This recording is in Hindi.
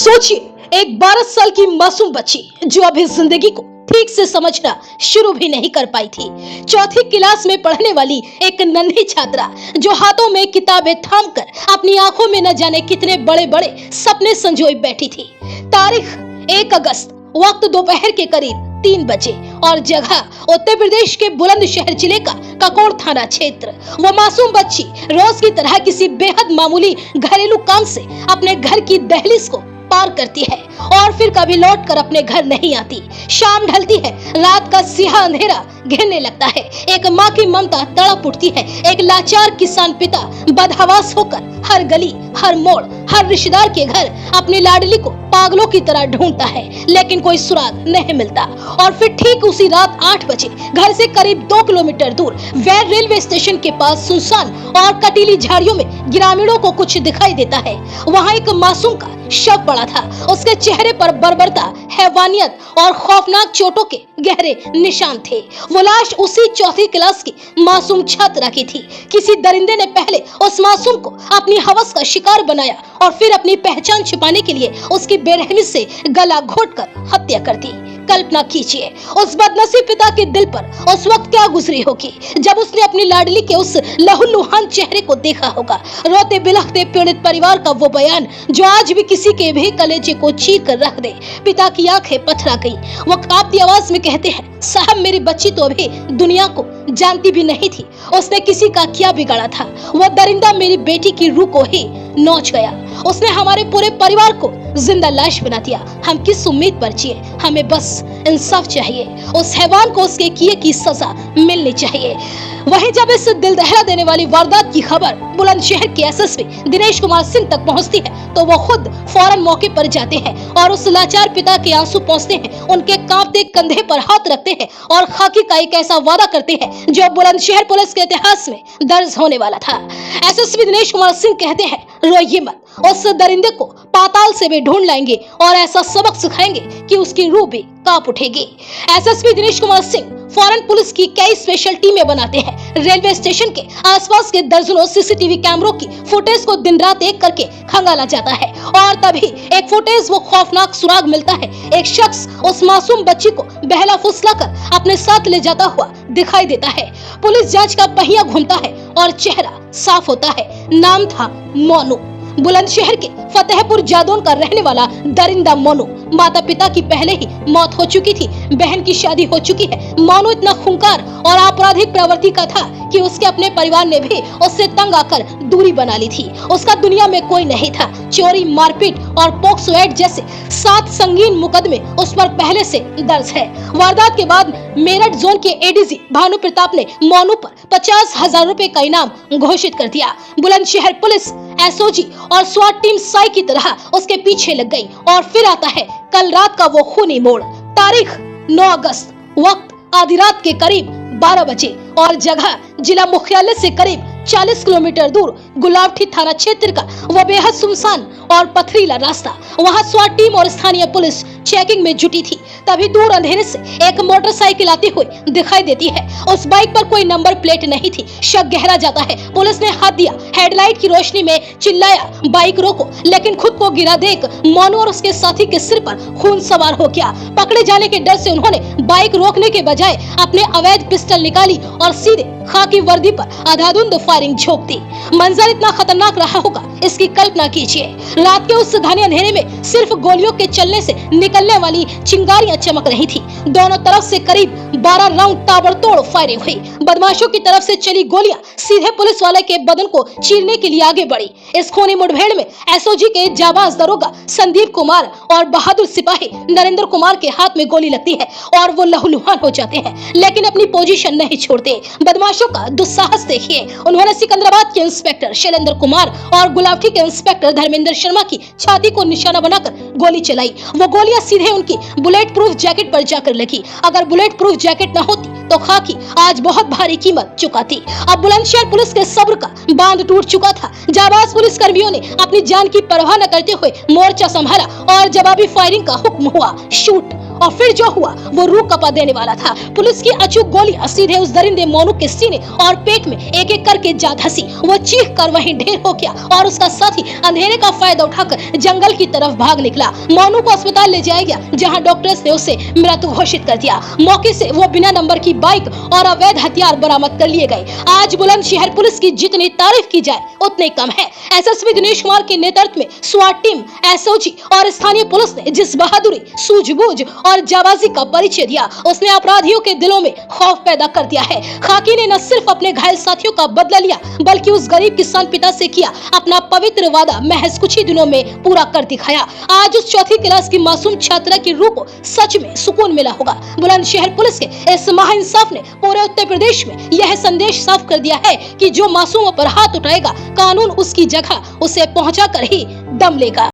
सोचिए, एक 12 साल की मासूम बच्ची जो अभी जिंदगी को ठीक से समझना शुरू भी नहीं कर पाई थी। चौथी क्लास में पढ़ने वाली एक नन्ही छात्रा जो हाथों में किताबें थामकर अपनी आंखों में न जाने कितने बड़े बड़े सपने संजोए बैठी थी। तारीख 1 अगस्त, वक्त दोपहर के करीब 3 बजे और जगह उत्तर प्रदेश के बुलंदशहर जिले का ककोड़ थाना क्षेत्र। वो मासूम बच्ची रोज की तरह किसी बेहद मामूली घरेलू काम से अपने घर की दहलीज को पार करती है और फिर कभी लौटकर अपने घर नहीं आती। शाम ढलती है, रात का सियाह अंधेरा घेरने लगता है। एक माँ की ममता तड़प उठती है। एक लाचार किसान पिता बदहवास होकर हर गली, हर मोड़, हर रिश्तेदार के घर अपनी लाडली को पागलों की तरह ढूंढता है, लेकिन कोई सुराग नहीं मिलता। और फिर ठीक उसी रात 8 बजे घर से करीब 2 किलोमीटर दूर वैर रेलवे स्टेशन के पास सुनसान और कटीली झाड़ियों में ग्रामीणों को कुछ दिखाई देता है। वहाँ एक मासूम का शव पड़ा था। उसके चेहरे पर बर्बरता, हैवानियत और खौफनाक चोटों के गहरे निशान थे। वो लाश उसी चौथी क्लास की मासूम छात्रा की थी। किसी दरिंदे ने पहले उस मासूम को अपनी हवस का शिकार बनाया और फिर अपनी पहचान छिपाने के लिए उसकी बेरहमी से गला घोटकर हत्या कर दी। कल्पना कीजिए उस बदनसीब पिता के दिल पर उस वक्त क्या गुजरी होगी जब उसने अपनी लाडली के उस लहूलुहान चेहरे को देखा होगा। रोते बिलखते पीड़ित परिवार का वो बयान जो आज भी किसी के भी कलेजे को चीर कर रख दे। पिता की आंखें पथरा गई। वो कांपती आवाज में कहते हैं, साहब मेरी बच्ची तो अभी दुनिया को जानती भी नहीं थी। उसने किसी का क्या बिगाड़ा था? वो दरिंदा मेरी बेटी की रूह को ही नोच गया। उसने हमारे पूरे परिवार को जिंदा लाश बना दिया। हम किस उम्मीद पर जिए? हमें बस इंसाफ चाहिए। उस हैवान को उसके किए की सजा मिलनी चाहिए। वहीं जब इस दिल दहला देने वाली वारदात की खबर बुलंदशहर के एसएसपी दिनेश कुमार सिंह तक पहुंचती है तो वो खुद फौरन मौके पर जाते हैं और उस लाचार पिता के आंसू पहुंचते हैं। उनके कांपते कंधे पर हाथ रखते हैं और खाकी का एक ऐसा वादा करते हैं जो बुलंदशहर पुलिस के इतिहास में दर्ज होने वाला था। एसएसपी दिनेश कुमार सिंह कहते हैं, रोइए मत, उस दरिंदे को पाताल से भी ढूंढ लाएंगे और ऐसा सबक सिखाएंगे कि उसकी रूह भी कांप उठेगी। एसएसपी दिनेश कुमार सिंह फौरन पुलिस की कई स्पेशल टीमें बनाते हैं। रेलवे स्टेशन के आसपास के दर्जनों सीसीटीवी कैमरों की फुटेज को दिन रात एक करके खंगाला जाता है और तभी एक फुटेज वो खौफनाक सुराग मिलता है। एक शख्स उस मासूम बच्ची को बहला फुसलाकर अपने साथ ले जाता हुआ दिखाई देता है। पुलिस जांच का पहिया घूमता है और चेहरा साफ होता है। नाम था मोनू। बुलंदशहर के फतेहपुर जादौन का रहने वाला दरिंदा मोनू। माता पिता की पहले ही मौत हो चुकी थी, बहन की शादी हो चुकी है। मोनू इतना खूंखार और आपराधिक प्रवृत्ति का था कि उसके अपने परिवार ने भी उससे तंग आकर दूरी बना ली थी। उसका दुनिया में कोई नहीं था। चोरी, मारपीट और पॉक्सो एक्ट जैसे 7 संगीन मुकदमे उस पर पहले से दर्ज है। वारदात के बाद मेरठ जोन के एडीजी भानु प्रताप ने मोनू पर 50,000 रुपए का इनाम घोषित कर दिया। बुलंदशहर पुलिस, एसओजी और स्वाट टीम साई की तरह उसके पीछे लग गई। और फिर आता है कल रात का वो खूनी मोड़। तारीख 9 अगस्त, वक्त आधी रात के करीब 12 बजे और जगह जिला मुख्यालय से करीब 40 किलोमीटर दूर गुलावठी थाना क्षेत्र का वह बेहद सुनसान और पथरीला रास्ता। वहां स्वाट टीम और स्थानीय पुलिस चेकिंग में जुटी थी। तभी दूर अंधेरे से एक मोटरसाइकिल आती हुई दिखाई देती है। उस बाइक पर कोई नंबर प्लेट नहीं थी। शक गहरा जाता है। पुलिस ने हाथ दिया, हेडलाइट की रोशनी में चिल्लाया, बाइक रोको, लेकिन खुद को गिरा देख मोनू और उसके साथी के सिर पर खून सवार हो गया। पकड़े जाने के डर से उन्होंने बाइक रोकने के बजाय अपने अवैध पिस्टल निकाली और सीधे खाकी वर्दी पर आधाधुंध फायरिंग झोंक दी। मंजर इतना खतरनाक रहा होगा, इसकी कल्पना कीजिए। रात के उस घने अंधेरे में सिर्फ गोलियों के चलने से निकलने वाली चिंगारियां चमक रही थी। दोनों तरफ से करीब 12 राउंड ताबड़तोड़ फायरिंग हुई। बदमाशों की तरफ से चली गोलियां सीधे पुलिस वाले के बदन को चीरने के लिए आगे बढ़ी। इस खूनी मुठभेड़ में एसओजी के जाबाज दरोगा संदीप कुमार और बहादुर सिपाही नरेंद्र कुमार के हाथ में गोली लगती है और वो लहूलुहान हो जाते हैं, लेकिन अपनी पोजीशन नहीं छोड़ते। बदमाशों का दुस्साहस देखिए। उन्होंने सिकंदराबाद के इंस्पेक्टर शैलेंद्र कुमार और गुलावटी के इंस्पेक्टर धर्मेंद्र शर्मा की छाती को निशाना बनाकर गोली चलाई। वो गोलियां सीधे उनकी बुलेट प्रूफ जैकेट पर जाकर लगी। अगर बुलेट प्रूफ जैकेट न होती तो खाकी आज बहुत भारी कीमत चुकाती। अब बुलंदशहर पुलिस के सब्र का बांध टूट चुका था। जाबाज पुलिस कर्मियों ने अपनी जान की परवाह न करते हुए मोर्चा संभाला और जवाबी फायरिंग का हुक्म हुआ। शूट और फिर जो हुआ वो रूह कपा देने वाला था। पुलिस की अचूक गोलियां सीधे उस दरिंदे मोनू के सीने और पेट में एक एक करके जा धसी। वो चीख कर वहीं ढेर हो गया और उसका साथी अंधेरे का फायदा उठाकर जंगल की तरफ भाग निकला। मोनू को अस्पताल ले जाया गया, जहां डॉक्टर्स ने उसे मृत घोषित कर दिया। मौके से वो बिना नंबर की बाइक और अवैध हथियार बरामद कर लिए गए। आज बुलंदशहर पुलिस की जितनी तारीफ की जाए उतनी कम है। एसएसपी दिनेश कुमार के नेतृत्व में स्वाट टीम, एसओजी और स्थानीय पुलिस ने जिस बहादुरी, सूझबूझ और जाबाजी का परिचय दिया, उसने अपराधियों के दिलों में खौफ पैदा कर दिया है। खाकी ने न सिर्फ अपने घायल साथियों का बदला लिया, बल्कि उस गरीब किसान पिता से किया अपना पवित्र वादा महज कुछ ही दिनों में पूरा कर दिखाया। आज उस चौथी क्लास की मासूम छात्रा की रूह को सच में सुकून मिला होगा। बुलंदशहर पुलिस के इस महाइंसाफ ने पूरे उत्तर प्रदेश में यह संदेश साफ कर दिया है कि जो मासूमों पर हाथ उठाएगा, कानून उसकी जगह उसे पहुंचा कर ही दम लेगा।